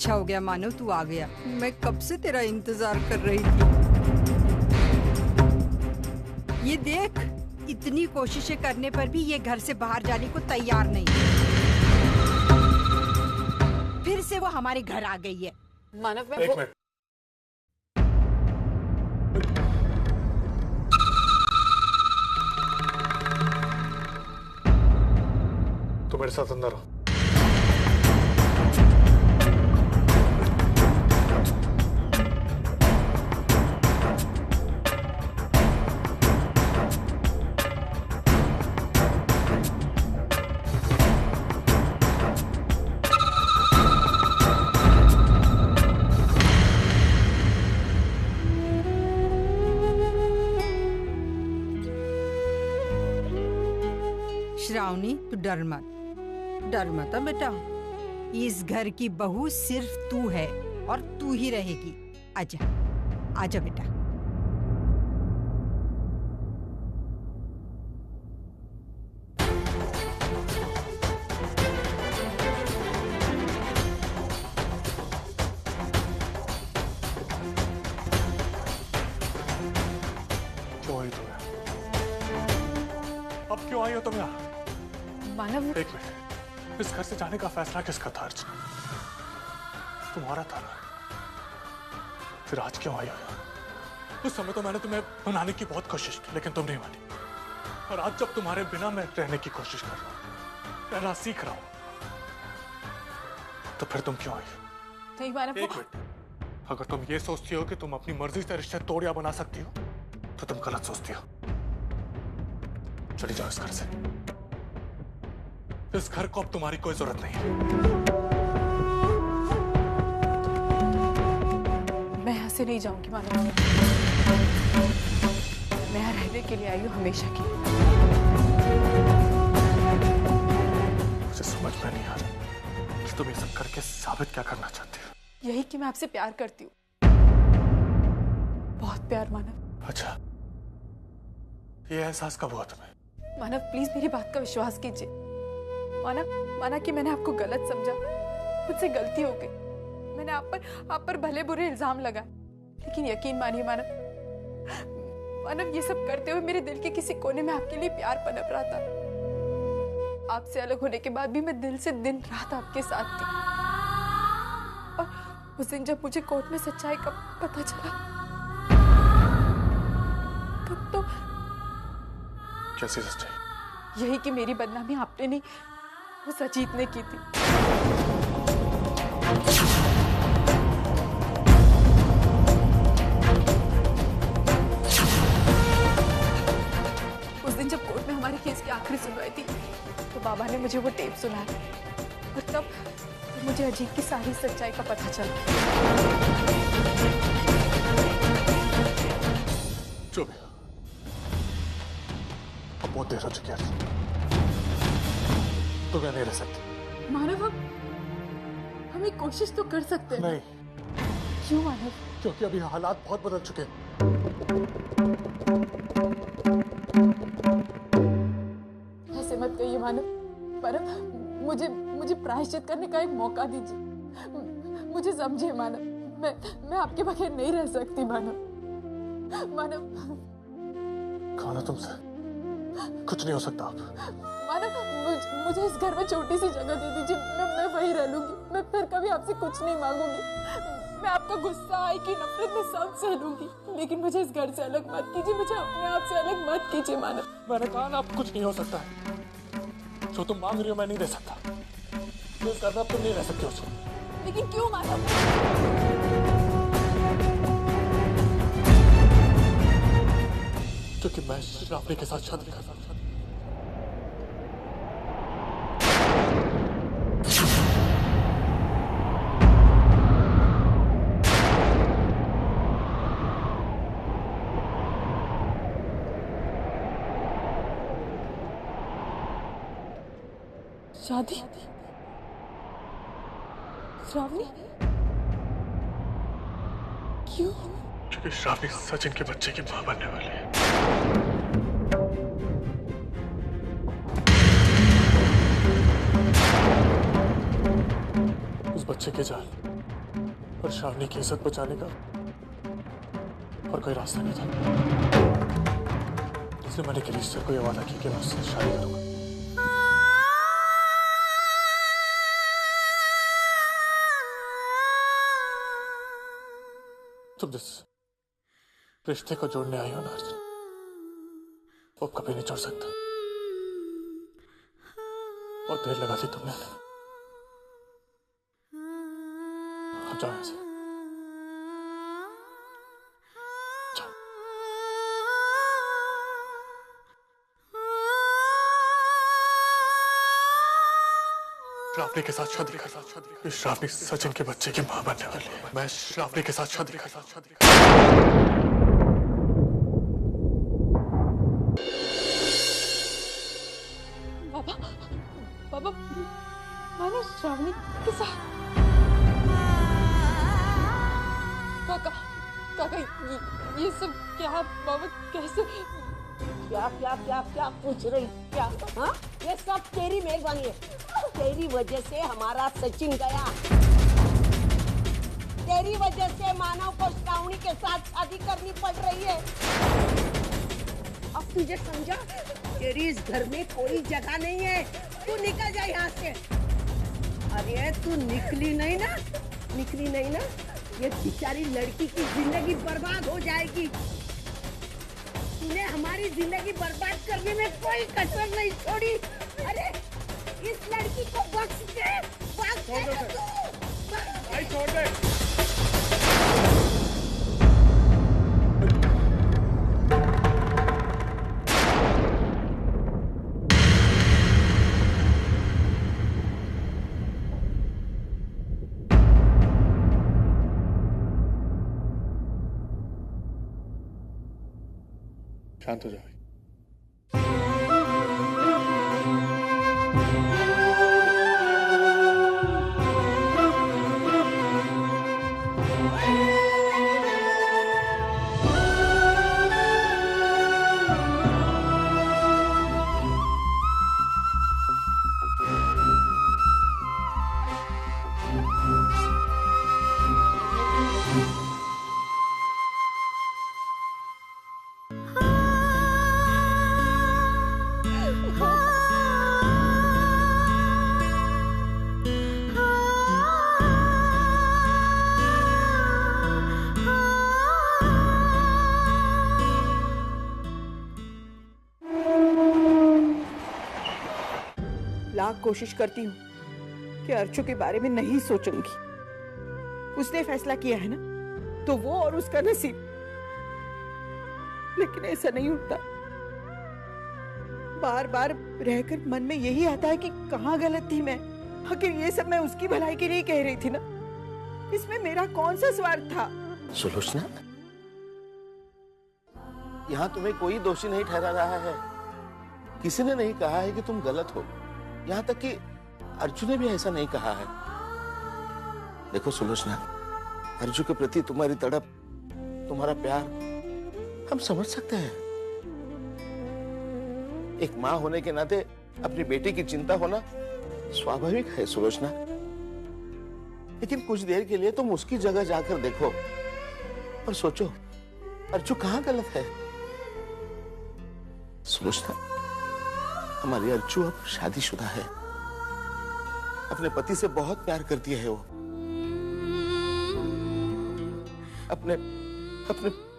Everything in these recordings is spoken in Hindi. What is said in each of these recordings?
अच्छा हो गया मानव तू आ गया। मैं कब से तेरा इंतजार कर रही थी। ये देख, इतनी कोशिशें करने पर भी ये घर से बाहर जाने को तैयार नहीं। फिर से वो हमारे घर आ गई है। मानव, एक मिनट। तो मेरे साथ अंदर हो। श्रावणी तू डर मत बेटा। इस घर की बहू सिर्फ तू है और तू ही रहेगी। आजा आजा बेटा। क्यों आई तुम? अब क्यों आई हो तुम यहाँ? मानव, एक मिनट, इस घर से जाने का फैसला किसका था अर्चना? तुम्हारा था ना? फिर आज क्यों आई हो यहाँ? उस समय तो मैंने तुम्हें मनाने की बहुत कोशिश की, लेकिन तुम नहीं मानी। और आज जब तुम्हारे बिना मैं रहने की कोशिश कर रहा हूँ, रहना सीख रहा हूँ, तो फिर तुम क्यों आई हो? नहीं मानव, एक मिनट, अगर तुम ये सोचती हो कि तुम अपनी मर्जी से रिश्ते तोड़ या बना सकती हो, तो तुम गलत सोचती हो। चली जाओ इस घर से। इस घर को अब तुम्हारी कोई जरूरत नहीं है। मैं यहाँ से नहीं जाऊंगी मानव। मैं यहाँ रहने के लिए आई हूँ, हमेशा की। मुझे समझ में नहीं आ रहा कि तुम ये सब करके साबित क्या करना चाहती हो। यही कि मैं आपसे प्यार करती हूँ, बहुत प्यार मानव। अच्छा, ये एहसास कब हुआ तुम्हें? मानव प्लीज मेरी बात का विश्वास कीजिए। माना कि मैंने आपको गलत समझा, मुझसे गलती हो गई। मैंने आप पर भले बुरे इल्जाम लगाए, लेकिन यकीन मानिए मानव ये सब करते हुए मेरे दिल के किसी कोने में आपके लिए प्यार पनप रहा था। आपसे अलग होने के बाद भी मैं दिल से दिन रात आपके साथ थी। और उस दिन जब मुझे कोर्ट में सच्चाई का पता चला, तब तो कैसी सच्चाई? यही कि मेरी बदनामी आपने नहीं, उस अजीत ने की थी। उस दिन जब कोर्ट में हमारे केस की आखिरी सुनवाई थी, तो बाबा ने मुझे वो टेप सुनाया और तब मुझे अजीत की सारी सच्चाई का पता चला। जो भी, अब बहुत देर हो चुकी है। तो मैं नहीं रह सकती। मानव, हम एक कोशिश तो कर सकते हैं। नहीं। क्यों मानव? क्योंकि अभी हालात बहुत बदल चुके हैं। ऐसे मत कहिए मानव। मुझे प्रायश्चित करने का एक मौका दीजिए। मुझे समझिए मानव, मैं आपके बगैर नहीं रह सकती मानव। कहो ना तुमसे कुछ नहीं हो सकता। आप मानव, मुझे इस घर में छोटी सी जगह दे दीजिए। मैं वहीं रह लूंगी। मैं फिर कभी आपसे कुछ नहीं मांगूंगी। मैं आपका गुस्सा, आई की नफरत में सब सह लूंगी, लेकिन मुझे इस घर से अलग मत कीजिए। मुझे अपने आप से अलग मत कीजिए मानव। मैंने कहा ना, अब कुछ नहीं हो सकता है। जो तुम मांग रही हो मैं नहीं दे सकता। इस घर में अब तुम नहीं रह सकते उसको। लेकिन क्यों मानव? क्योंकि मैं श्रावणी के साथ शादी कर सकता। शादी? श्रावणी? क्यों? क्योंकि श्रावणी सचिन के बच्चे की मां बनने वाली है। उस बच्चे के जाल और श्रावणी की इज्जत बचाने का और कोई रास्ता नहीं था, इसलिए मैंने गिरीश सर को यह वादा किया कि मैं उससे शादी करूंगा। तुम जिस रिश्ते को जोड़ने आई हो ना अर्जुन, वो कभी नहीं छोड़ सकता। बहुत देर लगा दी तुमने। अब जाओ यहाँ से। जाओ। श्रावणी के साथ शादी कर, श्रावणी सचिन के बच्चे की मां बनने वाली है। मैं श्रावणी के साथ शादी कर। बाबा मानो श्रावणी के साथ। काका ये सब क्या बाबा, कैसे? क्या क्या क्या क्या पूछ रही? क्या? हाँ, ये सब तेरी मेहरबानी है। तेरी वजह से हमारा सचिन गया, तेरी वजह से मानव को श्रावणी के साथ शादी करनी पड़ रही है। अब तुझे समझा? तेरी इस घर में कोई जगह नहीं है, तू निकल जा यहाँ से। अरे तू निकली नहीं ना, ये बेचारी लड़की की जिंदगी बर्बाद हो जाएगी। तूने हमारी जिंदगी बर्बाद करने में कोई कसर नहीं छोड़ी। अरे इस लड़की को बख्श दे, छोड़ दे। शांत हो जाओ। लाख कोशिश करती हूँ कि अर्चू के बारे में नहीं सोचूंगी। उसने फैसला किया है ना, तो वो और उसका नसीब। लेकिन ऐसा नहीं होता। बार बार रहकर मन में यही आता है कि कहाँ गलत थी मैं। आखिर ये सब मैं उसकी भलाई के लिए कह रही थी ना, इसमें मेरा कौन सा स्वार्थ था? सुलोचना, यहाँ तुम्हें कोई दोषी नहीं ठहरा रहा है। किसी ने नहीं कहा है कि तुम गलत हो। यहाँ तक कि अर्जुन ने भी ऐसा नहीं कहा है। देखो सुलोचना, अर्जुन के प्रति तुम्हारी तड़प, तुम्हारा प्यार हम समझ सकते हैं। एक माँ होने के नाते अपनी बेटी की चिंता होना स्वाभाविक है सुलोचना। लेकिन कुछ देर के लिए तुम उसकी जगह जाकर देखो और सोचो अर्जुन कहाँ गलत है। सुलोचना, हमारी अर्चू अब शादीशुदा है, अपने पति से बहुत प्यार करती है। वो अपने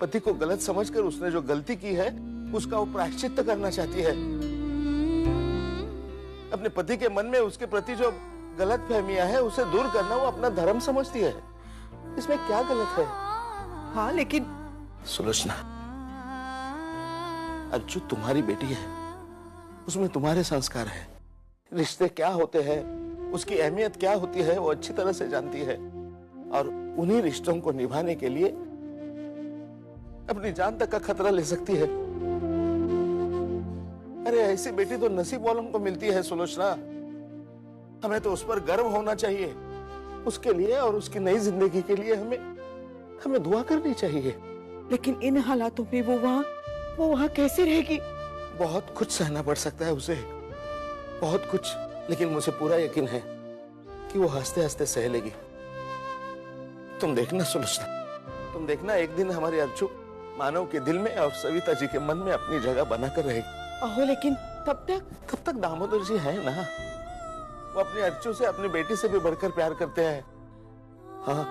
पति को गलत समझकर उसने जो गलती की है उसका वो प्रायश्चित्त करना चाहती है। अपने पति के मन में उसके प्रति जो गलत फहमियां है उसे दूर करना वो अपना धर्म समझती है। इसमें क्या गलत है? हाँ लेकिन सुलोचना, अर्चू तुम्हारी बेटी है, उसमें तुम्हारे संस्कार है। रिश्ते क्या होते हैं, उसकी अहमियत क्या होती है, वो अच्छी तरह से जानती है। और उन्हीं रिश्तों को निभाने के लिए अपनी जान तक का खतरा ले सकती है। अरे ऐसी बेटी तो नसीब वालों को मिलती है सुलोचना। हमें तो उस पर गर्व होना चाहिए। उसके लिए और उसकी नई जिंदगी के लिए हमें दुआ करनी चाहिए। लेकिन इन हालातों में वो वहाँ कैसे रहेगी? बहुत कुछ सहना पड़ सकता है उसे, बहुत कुछ। लेकिन मुझे पूरा यकीन है कि वो हंसते हंसते सह लेगी। तुम देखना सुलोचना, तुम देखना एक दिन हमारी अर्चू मानव के दिल में और सविता जी के मन में अपनी जगह बनाकर रहेगी। अहो लेकिन तब तक दामोदर जी है ना, वो अपनी अर्चू से अपनी बेटी से भी बढ़कर प्यार करते हैं। हाँ,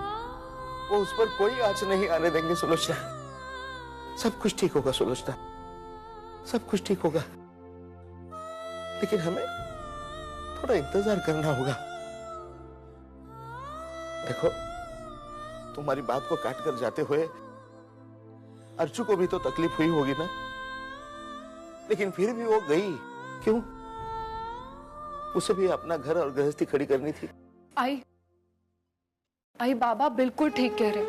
वो उस पर कोई आंच नहीं आने देंगे सुलोचना। सब कुछ ठीक होगा सुलोचना, सब कुछ ठीक होगा। लेकिन हमें थोड़ा इंतजार करना होगा। देखो, तुम्हारी बात को काट कर जाते हुए अर्चू को भी तो तकलीफ हुई होगी ना, लेकिन फिर भी वो गई क्यों? उसे भी अपना घर और गृहस्थी खड़ी करनी थी। आई बाबा बिल्कुल ठीक कह रहे।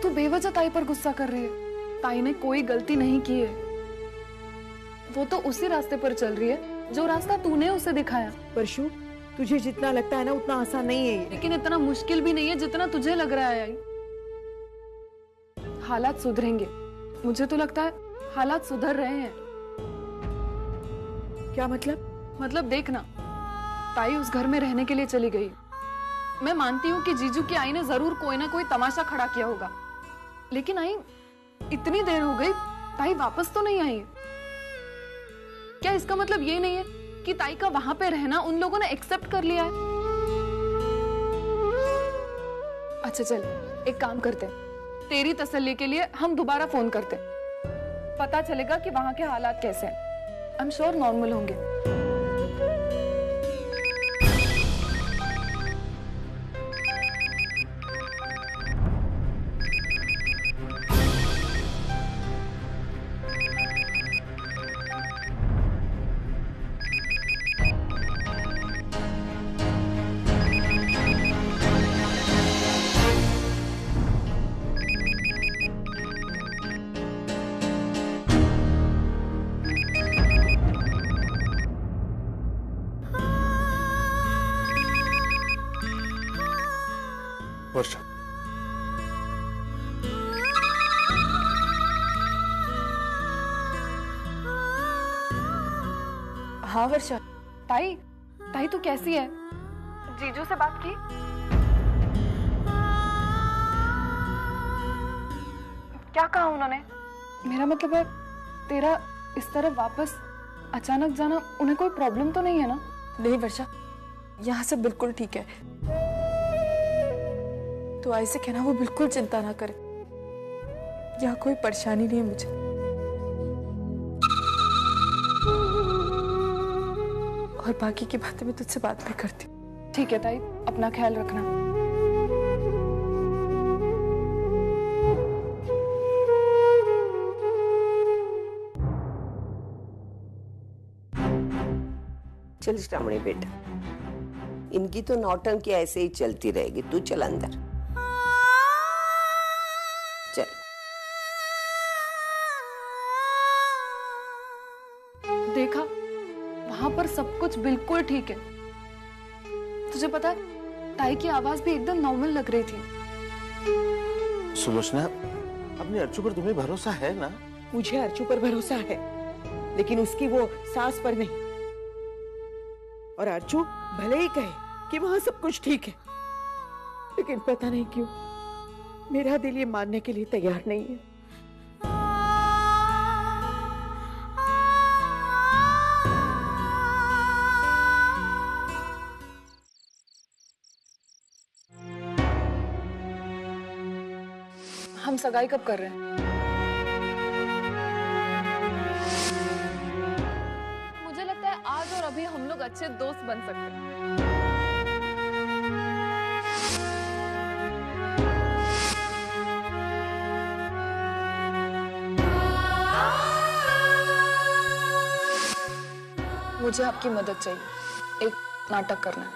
तू बेवजह ताई पर गुस्सा कर रही है। ताई ने कोई गलती नहीं की है। वो तो उसी रास्ते पर चल रही है जो रास्ता तूने उसे दिखाया। परशु, तुझे जितना लगता है ना उतना आसान नहीं है ये। लेकिन इतना मुश्किल भी नहीं है जितना तुझे लग रहा है। आई, हालात सुधरेंगे। मुझे तो लगता है हालात सुधर रहे हैं। क्या मतलब? मतलब देखना, ताई उस घर में रहने के लिए चली गई। मैं मानती हूँ कि जीजू की आई ने जरूर कोई ना कोई तमाशा खड़ा किया होगा, लेकिन आई इतनी देर हो गई, ताई वापस तो नहीं आई। क्या इसका मतलब ये नहीं है कि ताई का वहां पे रहना उन लोगों ने एक्सेप्ट कर लिया है? अच्छा चल, एक काम करते, तेरी तसल्ली के लिए हम दोबारा फोन करते, पता चलेगा कि वहां के हालात कैसे हैं। आई एम श्योर नॉर्मल होंगे। वर्षा, हाँ वर्षा। ताई तू कैसी है? जीजू से बात की? क्या कहा उन्होंने? मेरा मतलब है तेरा इस तरफ वापस अचानक जाना, उन्हें कोई प्रॉब्लम तो नहीं है ना? नहीं वर्षा, यहाँ से बिल्कुल ठीक है। तो आई से कहना वो बिल्कुल चिंता ना करे, यहाँ कोई परेशानी नहीं है मुझे। और बाकी की बातें मैं तुझसे बात भी करती। ठीक है ताई, अपना ख्याल रखना। चल श्रावणी बेटा, इनकी तो नौटंकी ऐसे ही चलती रहेगी। तू चल अंदर चल। देखा, वहां पर सब कुछ बिल्कुल ठीक है। तुझे पता है, ताई की आवाज भी एकदम नॉर्मल लग रही थी। सुलोचना, अपनी अर्चू पर तुम्हें भरोसा है ना? मुझे अर्चू पर भरोसा है, लेकिन उसकी वो सास पर नहीं। और अर्चू भले ही कहे कि वहां सब कुछ ठीक है, लेकिन पता नहीं क्यों मेरा दिल ये मानने के लिए तैयार नहीं है। हम सगाई कब कर रहे हैं? मुझे लगता है आज और अभी हम लोग अच्छे दोस्त बन सकते हैं। मुझे आपकी मदद चाहिए। एक नाटक करना है।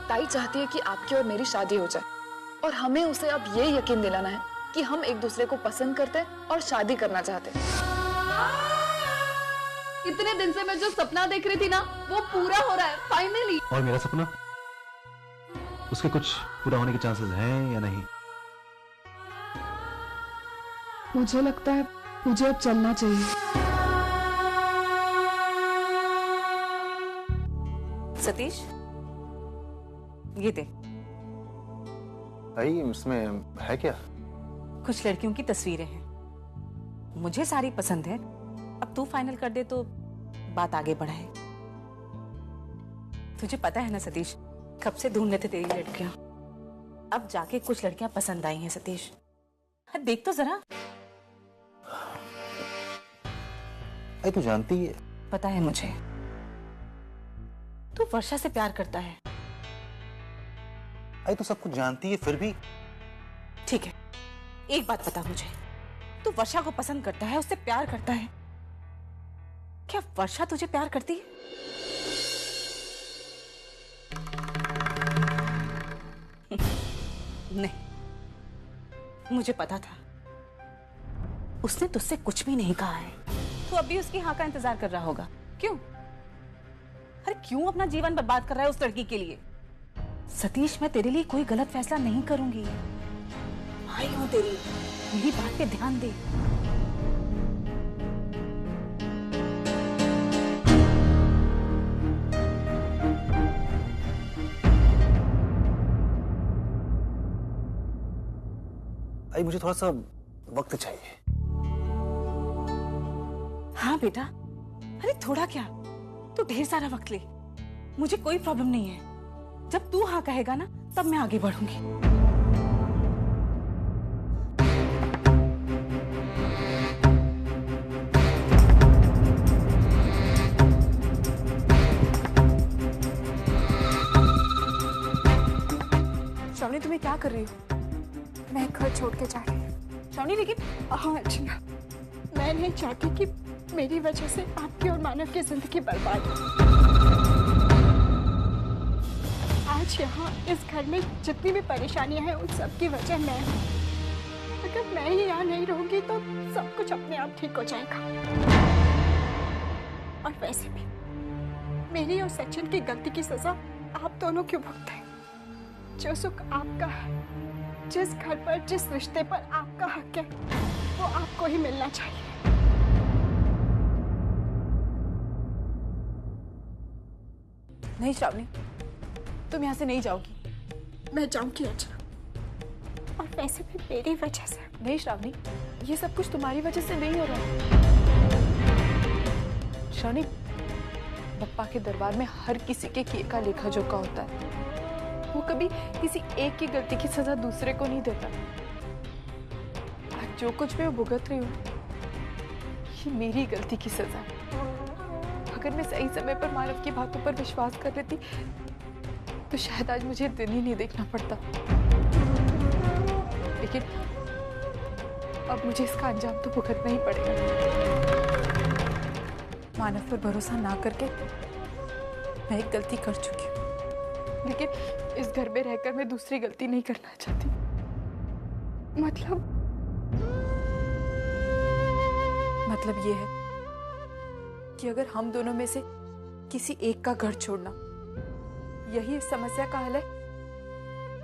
ताई चाहती है कि आपकी और मेरी शादी हो जाए, और हमें उसे अब ये यकीन दिलाना है कि हम एक दूसरे को पसंद करते हैं और शादी करना चाहते हैं। इतने दिन से मैं जो सपना देख रही थी ना, वो पूरा हो रहा है फाइनली। और मेरा सपना, उसके कुछ पूरा होने के चांसेस हैं या नहीं? मुझे लगता है मुझे अब चलना चाहिए। सतीश, ये दे। भाई इसमें है क्या? कुछ लड़कियों की तस्वीरें हैं, मुझे सारी पसंद है। अब तू फाइनल कर दे तो बात आगे बढ़ाए। तुझे पता है ना सतीश, कब से ढूंढ रहे थे तेरी लड़कियां। अब जाके कुछ लड़कियां पसंद आई हैं सतीश। देख तो जरा। भाई तू जानती है, पता है मुझे, तू वर्षा से प्यार करता है। भाई तू सब कुछ जानती है फिर भी। ठीक है, एक बात बता मुझे, तू वर्षा को पसंद करता है, उससे प्यार करता है, क्या वर्षा तुझे प्यार करती है? नहीं, मुझे पता था, उसने तुझसे कुछ भी नहीं कहा है। तू अभी उसकी हाँ का इंतजार कर रहा होगा। क्यों? अरे क्यों अपना जीवन बर्बाद कर रहा है उस लड़की के लिए? सतीश, मैं तेरे लिए कोई गलत फैसला नहीं करूंगी। आई हूं तेरी, मेरी बात पे ध्यान दे। भाई मुझे थोड़ा सा वक्त चाहिए। हाँ बेटा, अरे थोड़ा क्या, तू ढेर सारा वक्त ले, मुझे कोई प्रॉब्लम नहीं है। जब तू हाँ कहेगा ना, तब मैं आगे बढ़ूंगी। श्रावणी, तुम्हें क्या कर रही हो? मैं घर छोड़ के जा रही हूँ। श्रावणी, लेकिन हाँ अर्चना, मैं नहीं चाहती कि मेरी वजह से आपकी और मानव की जिंदगी बर्बाद हो। आज यहाँ इस घर में जितनी भी परेशानियां हैं, उन सब की वजह मैं हूँ। अगर मैं ही यहाँ नहीं रहूंगी तो सब कुछ अपने आप ठीक हो जाएगा। और वैसे भी मेरी और सचिन की गलती की सजा आप दोनों क्यों भुगते? जो सुख आपका है, जिस घर पर, जिस रिश्ते पर आपका हक है, वो आपको ही मिलना चाहिए। नहीं श्रावणी, तुम यहाँ से नहीं जाओगी। मैं जाऊंगी अर्चना, और वैसे भी मेरी वजह से। नहीं श्रावणी, ये सब कुछ तुम्हारी वजह से नहीं हो रहा है। श्रावणी, बप्पा के दरबार में हर किसी के किए का लेखा जोखा होता है। वो कभी किसी एक की गलती की सजा दूसरे को नहीं देता। आज जो कुछ मैं भुगत रही हूँ, ये मेरी गलती की सजा है। अगर मैं सही समय पर मानव की बातों पर विश्वास कर लेती तो शायद आज मुझे दिन ही नहीं देखना पड़ता। लेकिन अब मुझे इसका अंजाम तो भुगतना ही पड़ेगा। मानव पर भरोसा ना करके मैं एक गलती कर चुकी हूँ, लेकिन इस घर में रहकर मैं दूसरी गलती नहीं करना चाहती। मतलब ये है कि अगर हम दोनों में से किसी एक का घर छोड़ना यही इस समस्या का हल है,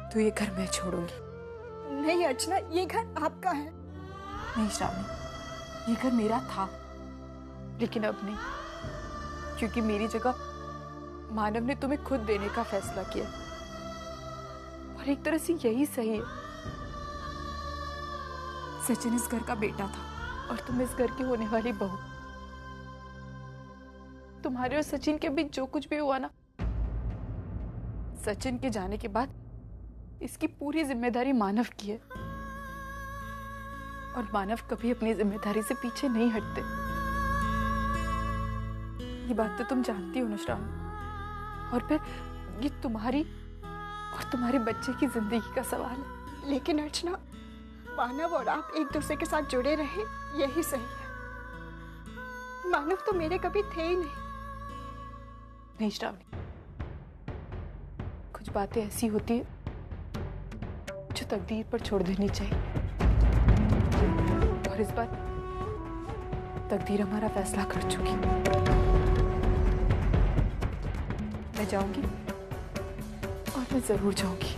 तो ये घर मैं छोड़ूंगी। नहीं अर्चना, ये घर आपका है। नहीं श्रावणी, ये घर मेरा था, लेकिन अब नहीं, क्योंकि मेरी जगह मानव ने तुम्हें खुद देने का फैसला किया। और एक तरह से यही सही है। सचिन इस घर का बेटा था और तुम इस घर की होने वाली बहू। तुम्हारे और सचिन के बीच जो कुछ भी हुआ ना, सचिन के जाने के बाद इसकी पूरी जिम्मेदारी मानव की है। और मानव कभी अपनी जिम्मेदारी से पीछे नहीं हटते। ये बात तो तुम जानती हो ना श्रावणी। और फिर ये तुम्हारी और तुम्हारे बच्चे की जिंदगी का सवाल है। लेकिन अर्चना, मानव और आप एक दूसरे के साथ जुड़े रहे, यही सही है। मानव तो मेरे कभी थे ही नहीं। नहीं श्रावणी, कुछ बातें ऐसी होती है जो तकदीर पर छोड़ देनी चाहिए। और इस बार तकदीर हमारा फैसला कर चुकी। मैं जाऊंगी, और मैं जरूर जाऊंगी।